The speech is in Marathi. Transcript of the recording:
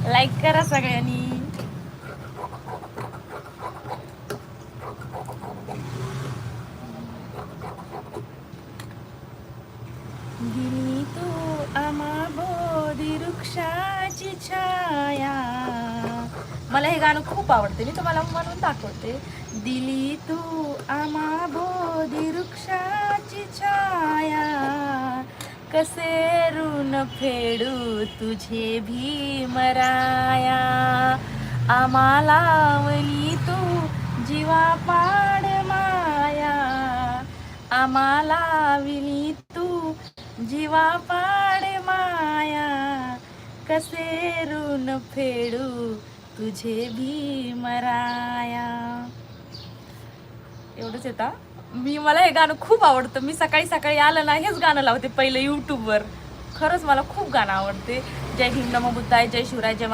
लाईक करा सगळ्यांनी. दिली तू आम्हा बोधी वृक्षाची छाया. मला हे गाणं खूप आवडते, मी तुम्हाला म्हणून दाखवते. दिली तू आम्हा बोधी वृक्षाची छाया, कसे ऋण फेडू तुझे भीमराया. आम्हाला लावली तू जीवा पाड माया, आम्हाला लावली तू जीवा पाड माया, कसे ऋण फेडू तुझे भीमराया. एवढंच येतं. मला हे गाणं खूप आवडतं. मी सकाळी सकाळी आलं ना हेच गाणं लावते पहिलं यूट्यूबवर. खरंच मला खूप गाणं आवडते. जय भीम, नमो बुद्धाय, जय शिवराय, जय महाराज.